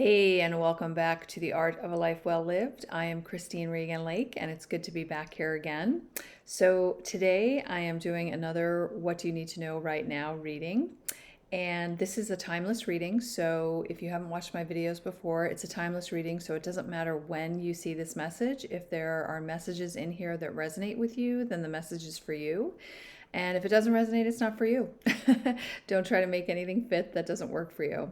Hey, and welcome back to the Art of a Life Well Lived. I am Christine Regan Lake, and it's good to be back here again. So, today I am doing another What Do You Need to Know Right Now reading. And this is a timeless reading. So, if you haven't watched my videos before, it's a timeless reading. So, it doesn't matter when you see this message. If there are messages in here that resonate with you, then the message is for you. And if it doesn't resonate, it's not for you. Don't try to make anything fit that doesn't work for you.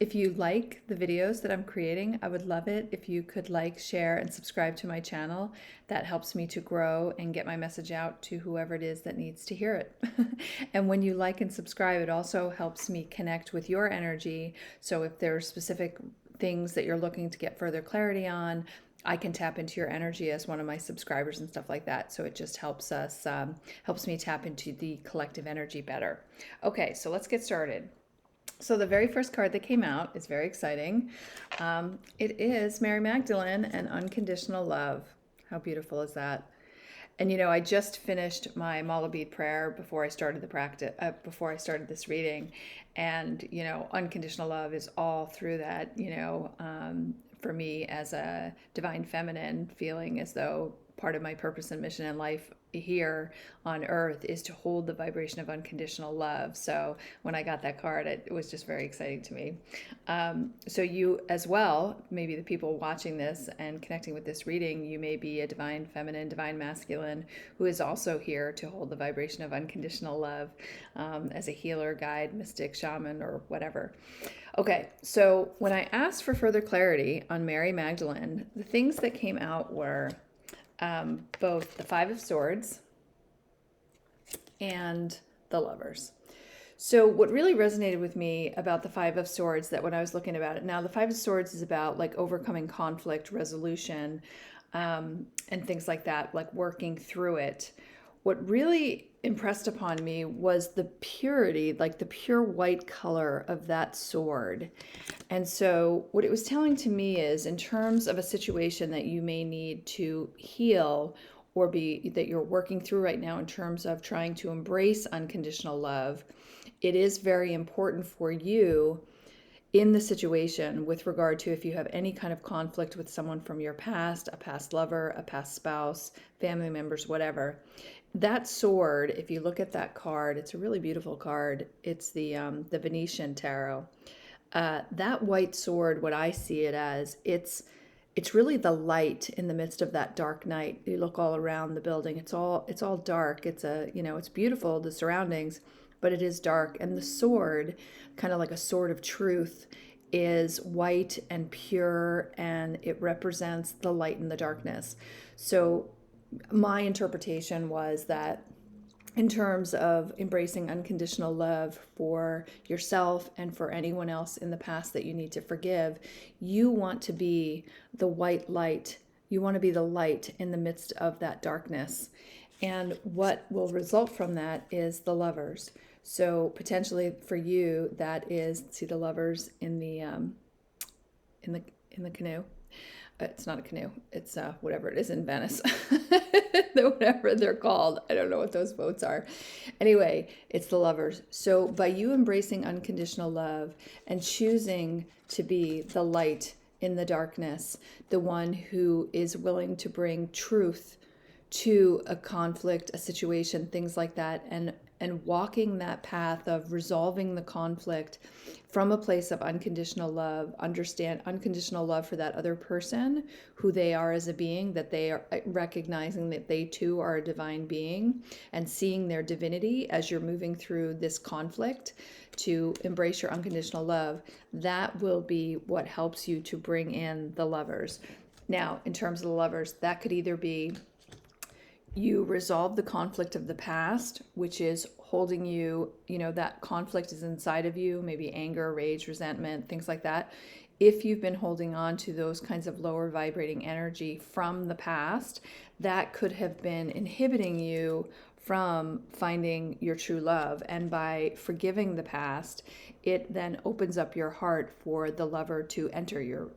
If you like the videos that I'm creating, I would love it if you could like, share, and subscribe to my channel. That helps me to grow and get my message out to whoever it is that needs to hear it. And when you like and subscribe, it also helps me connect with your energy. So if there are specific things that you're looking to get further clarity on, I can tap into your energy as one of my subscribers and stuff like that. So it just helps me tap into the collective energy better. Okay, so let's get started. So the very first card that came out is very exciting. It is Mary Magdalene and Unconditional Love. How beautiful is that? And I just finished my Mala bead prayer before I started the practice, before I started this reading, and unconditional love is all through that. For me as a divine feminine, feeling as though part of my purpose and mission in life here on earth is to hold the vibration of unconditional love. So when I got that card, it was just very exciting to me. So you as well, maybe the people watching this and connecting with this reading, you may be a divine feminine, divine masculine who is also here to hold the vibration of unconditional love, as a healer, guide, mystic, shaman, or whatever. Okay, so when I asked for further clarity on Mary Magdalene, the things that came out were both the Five of Swords and the Lovers. So what really resonated with me about the Five of Swords, that when I was looking about it, now the Five of Swords is about like overcoming conflict, resolution, and things like that, like working through it. What really impressed upon me was the purity, like the pure white color of that sword. And so what it was telling to me is, in terms of a situation that you may need to heal or that you're working through right now in terms of trying to embrace unconditional love, it is very important for you in the situation with regard to if you have any kind of conflict with someone from your past, a past lover, a past spouse, family members, whatever. That sword, if you look at that card, it's a really beautiful card. It's the Venetian tarot. That white sword, what I see it as, it's really the light in the midst of that dark night. You look all around the building; it's all dark. It's beautiful, the surroundings, but it is dark. And the sword, kind of like a sword of truth, is white and pure, and it represents the light in the darkness. So my interpretation was that in terms of embracing unconditional love for yourself and for anyone else in the past that you need to forgive, you want to be the white light. You want to be the light in the midst of that darkness. And what will result from that is the Lovers. So potentially for you, that is, see the Lovers in the canoe. It's not a canoe. It's whatever it is in Venice. Whatever they're called. I don't know what those boats are. Anyway, it's the Lovers. So by you embracing unconditional love and choosing to be the light in the darkness, the one who is willing to bring truth to a conflict, a situation, things like that, and walking that path of resolving the conflict from a place of unconditional love, understand unconditional love for that other person, who they are as a being, that they are recognizing that they too are a divine being, and seeing their divinity as you're moving through this conflict to embrace your unconditional love. That will be what helps you to bring in the Lovers. Now, in terms of the Lovers, that could either be you resolve the conflict of the past, which is holding you, that conflict is inside of you, maybe anger, rage, resentment, things like that. If you've been holding on to those kinds of lower vibrating energy from the past, that could have been inhibiting you from finding your true love. And by forgiving the past, it then opens up your heart for the lover to enter your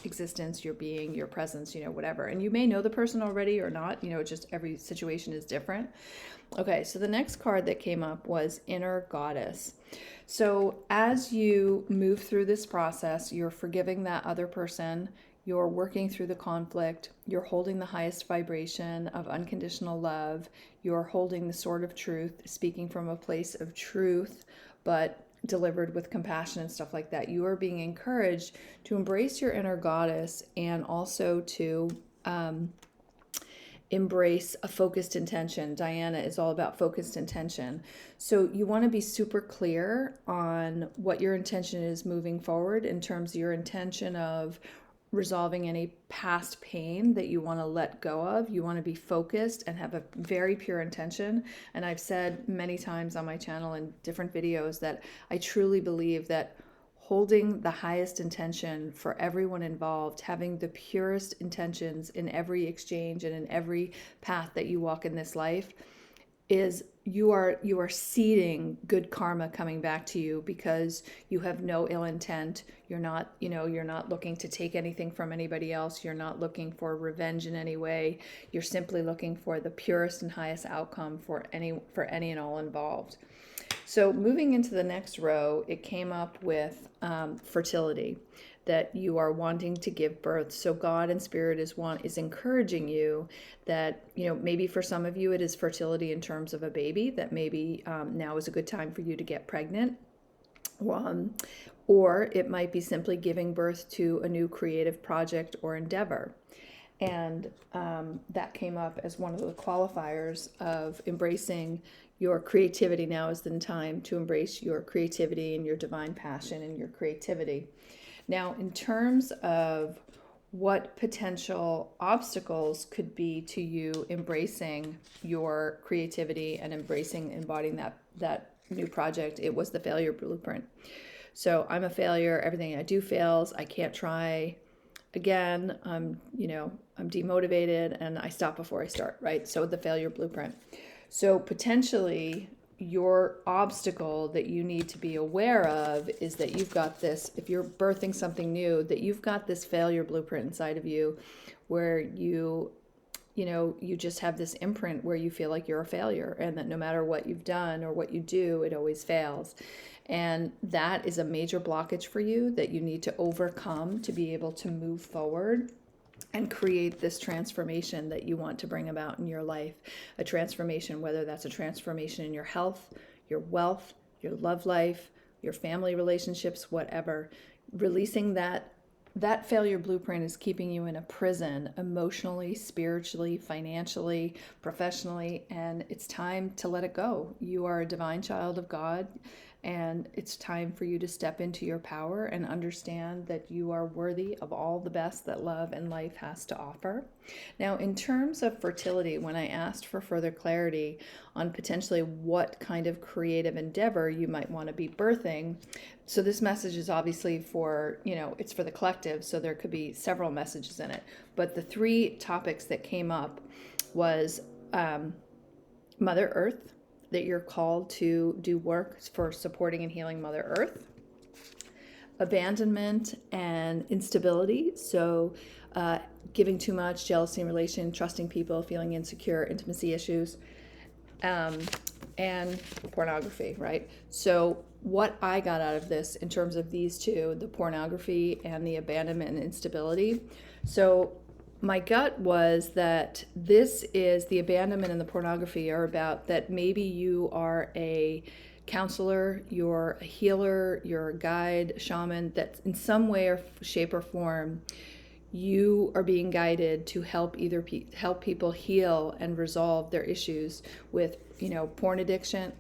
existence, your being, your presence, whatever. And you may know the person already or not, just every situation is different. Okay, so the next card that came up was Inner Goddess. So as you move through this process, you're forgiving that other person, you're working through the conflict, you're holding the highest vibration of unconditional love, you're holding the sword of truth, speaking from a place of truth, but delivered with compassion and stuff like that. You are being encouraged to embrace your inner goddess and also to embrace a focused intention. Diana is all about focused intention. So you want to be super clear on what your intention is moving forward in terms of your intention of resolving any past pain that you want to let go of. You want to be focused and have a very pure intention. And I've said many times on my channel in different videos that I truly believe that holding the highest intention for everyone involved, having the purest intentions in every exchange and in every path that you walk in this life, is you are seeding good karma coming back to you, because you have no ill intent. You're not looking to take anything from anybody else. You're not looking for revenge in any way. You're simply looking for the purest and highest outcome for any and all involved. So moving into the next row, it came up with fertility, that you are wanting to give birth. So God and Spirit is encouraging you that, maybe for some of you it is fertility in terms of a baby, that maybe now is a good time for you to get pregnant. Or it might be simply giving birth to a new creative project or endeavor. And that came up as one of the qualifiers of embracing your creativity. Now is the time to embrace your creativity and your divine passion and your creativity. Now, in terms of what potential obstacles could be to you embracing your creativity and embodying that new project, it was the failure blueprint. So I'm a failure. Everything I do fails. I can't try again. I'm demotivated and I stop before I start, right? So the failure blueprint. So potentially your obstacle that you need to be aware of is that you've got this, if you're birthing something new, that you've got this failure blueprint inside of you where you just have this imprint where you feel like you're a failure, and that no matter what you've done or what you do, it always fails. And that is a major blockage for you that you need to overcome to be able to move forward and create this transformation that you want to bring about in your life. A transformation, whether that's a transformation in your health, your wealth, your love life, your family relationships, whatever. Releasing that failure blueprint is keeping you in a prison emotionally, spiritually, financially, professionally, and it's time to let it go. You are a divine child of God, and it's time for you to step into your power and understand that you are worthy of all the best that love and life has to offer. Now, in terms of fertility, when I asked for further clarity on potentially what kind of creative endeavor you might want to be birthing, so this message is obviously for, it's for the collective, so there could be several messages in it. But the three topics that came up was Mother Earth, that you're called to do work for supporting and healing Mother Earth. Abandonment and instability, so giving too much, jealousy in relation, trusting people, feeling insecure, intimacy issues, and pornography, right? So what I got out of this in terms of these two, the pornography and the abandonment and instability, so my gut was that this is the abandonment and the pornography are about that maybe you are a counselor, you're a healer, you're a guide, shaman, that in some way or shape or form, you are being guided to help help people heal and resolve their issues with, porn addiction,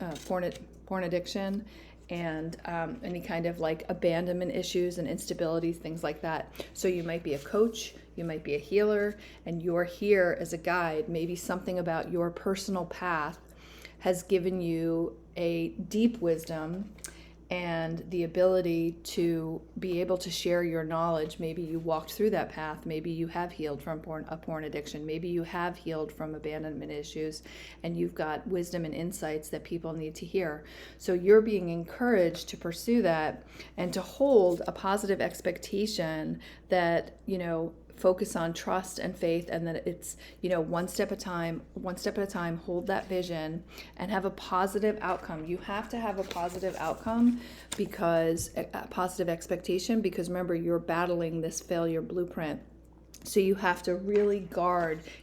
and any kind of like abandonment issues and instabilities, things like that. So you might be a coach, you might be a healer, and you're here as a guide. Maybe something about your personal path has given you a deep wisdom and the ability to be able to share your knowledge. Maybe you walked through that path. Maybe you have healed from a porn addiction. Maybe you have healed from abandonment issues, and you've got wisdom and insights that people need to hear. So you're being encouraged to pursue that and to hold a positive expectation that, focus on trust and faith, and that it's, one step at a time, hold that vision and have a positive outcome. You have to have a positive outcome, because a positive expectation, because remember, you're battling this failure blueprint. So you have to really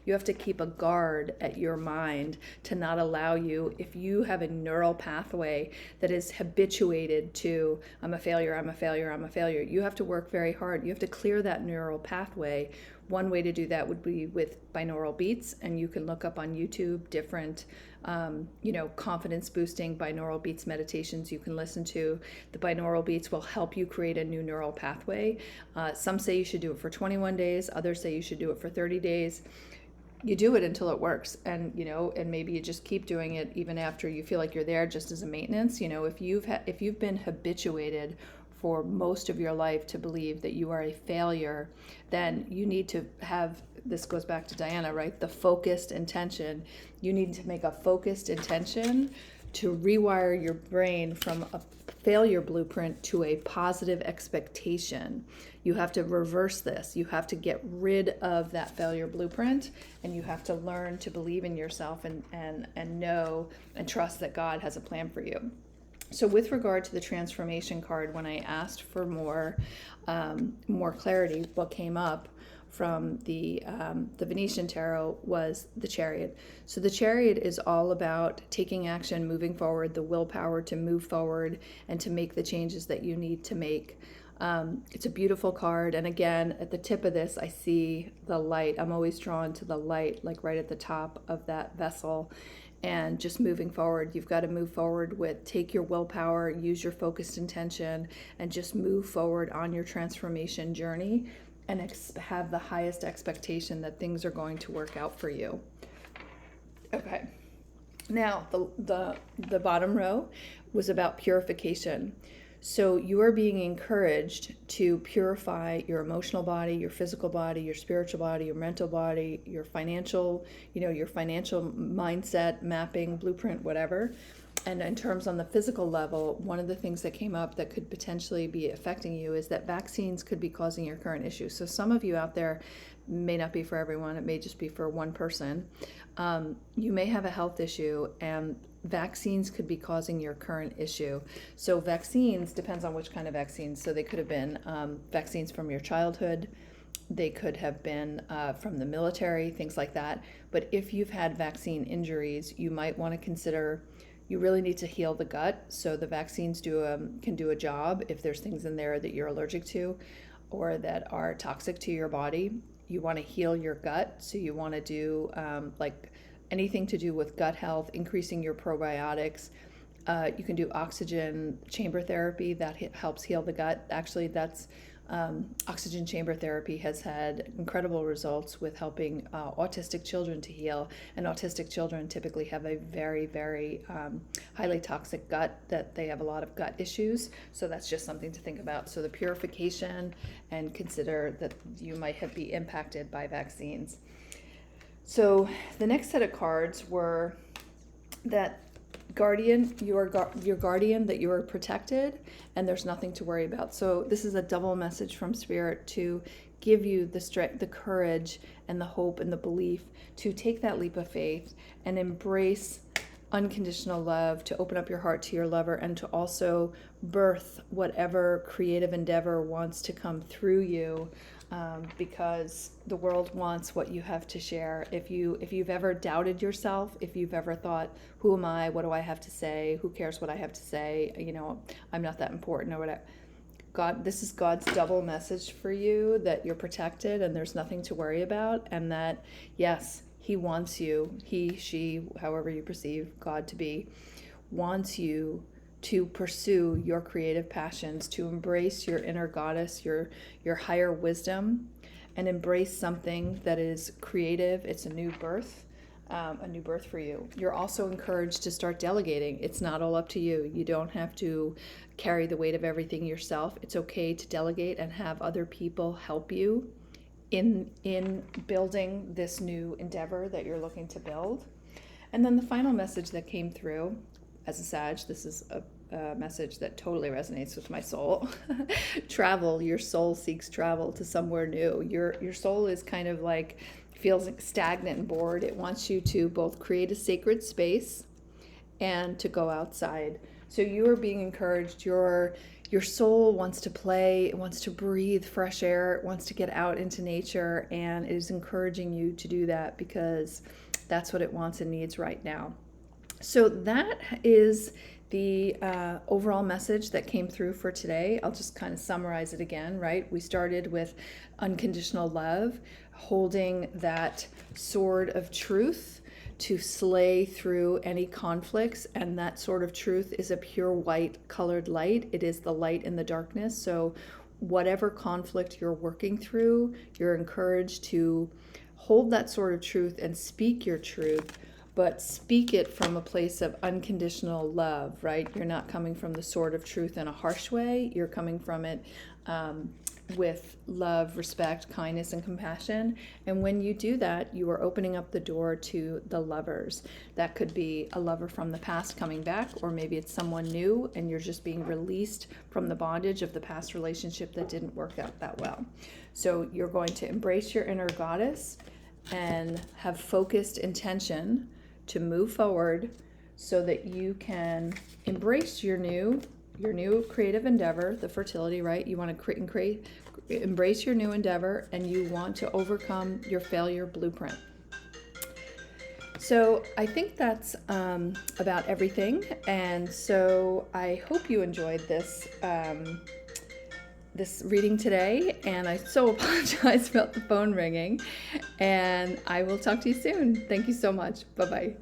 you have to keep a guard at your mind to not allow you, if you have a neural pathway that is habituated to, I'm a failure, I'm a failure, I'm a failure, you have to work very hard. You have to clear that neural pathway. One way to do that would be with binaural beats, and you can look up on YouTube different confidence boosting binaural beats meditations you can listen to. The binaural beats will help you create a new neural pathway. Some say you should do it for 21 days. Others say you should do it for 30 days. You do it until it works, and maybe you just keep doing it even after you feel like you're there, just as a maintenance. If you've been habituated for most of your life to believe that you are a failure, then you need to have, this goes back to Diana, right? The focused intention. You need to make a focused intention to rewire your brain from a failure blueprint to a positive expectation. You have to reverse this. You have to get rid of that failure blueprint, and you have to learn to believe in yourself and know and trust that God has a plan for you. So with regard to the transformation card, when I asked for more clarity, what came up from the Venetian Tarot was the Chariot. So the Chariot is all about taking action, moving forward, the willpower to move forward and to make the changes that you need to make. It's a beautiful card, and again, at the tip of this, I see the light. I'm always drawn to the light, like right at the top of that vessel. And just moving forward, you've got to move forward with, take your willpower, use your focused intention, and just move forward on your transformation journey, and have the highest expectation that things are going to work out for you. Okay. Now, the bottom row was about purification. So you are being encouraged to purify your emotional body, your physical body, your spiritual body, your mental body, your financial mindset, mapping, blueprint, whatever. And in terms on the physical level, one of the things that came up that could potentially be affecting you is that vaccines could be causing your current issues. So some of you out there, may not be for everyone, it may just be for one person. You may have a health issue, and vaccines could be causing your current issue. So vaccines, depends on which kind of vaccines. So they could have been vaccines from your childhood. They could have been from the military, things like that. But if you've had vaccine injuries, you might want to consider, you really need to heal the gut. So the vaccines can do a job if there's things in there that you're allergic to or that are toxic to your body. You want to heal your gut. So you want to do like anything to do with gut health, increasing your probiotics. You can do oxygen chamber therapy that helps heal the gut. Actually, that's oxygen chamber therapy has had incredible results with helping autistic children to heal. And autistic children typically have a very, very highly toxic gut, that they have a lot of gut issues. So that's just something to think about. So the purification, and consider that you might be impacted by vaccines. So the next set of cards were that guardian, your guardian, that you are protected and there's nothing to worry about. So this is a double message from Spirit to give you the strength, the courage, and the hope and the belief to take that leap of faith and embrace unconditional love, to open up your heart to your lover, and to also birth whatever creative endeavor wants to come through you. Because the world wants what you have to share. If you've ever doubted yourself, if you've ever thought, who am I? What do I have to say? Who cares what I have to say? I'm not that important or whatever. This is God's double message for you, that you're protected and there's nothing to worry about, and that yes, He wants you. He, she, however you perceive God to be, wants you to pursue your creative passions, to embrace your inner goddess, your higher wisdom, and embrace something that is creative. It's a new birth. a new birth for you. You're also encouraged to start delegating. It's not all up to you. You don't have to carry the weight of everything yourself. It's okay to delegate and have other people help you in building this new endeavor that you're looking to build. And then the final message that came through, as a Sag, this is a message that totally resonates with my soul. Travel. Your soul seeks travel to somewhere new. Your soul is kind of like, feels stagnant and bored. It wants you to both create a sacred space and to go outside. So you are being encouraged. Your soul wants to play, it wants to breathe fresh air, it wants to get out into nature, and it is encouraging you to do that because that's what it wants and needs right now. So that is the overall message that came through for today. I'll just kind of summarize it again, right? We started with unconditional love, holding that sword of truth to slay through any conflicts, and that sword of truth is a pure white colored light. It is the light in the darkness. So whatever conflict you're working through, you're encouraged to hold that sword of truth and speak your truth, but speak it from a place of unconditional love, right? You're not coming from the sword of truth in a harsh way. You're coming from it with love, respect, kindness, and compassion. And when you do that, you are opening up the door to the lovers. That could be a lover from the past coming back, or maybe it's someone new and you're just being released from the bondage of the past relationship that didn't work out that well. So you're going to embrace your inner goddess and have focused intention to move forward so that you can embrace your new creative endeavor, the fertility, right? You want to embrace your new endeavor, and you want to overcome your failure blueprint. So I think that's about everything. And so I hope you enjoyed this reading today. And I so apologize about the phone ringing. And I will talk to you soon. Thank you so much. Bye-bye.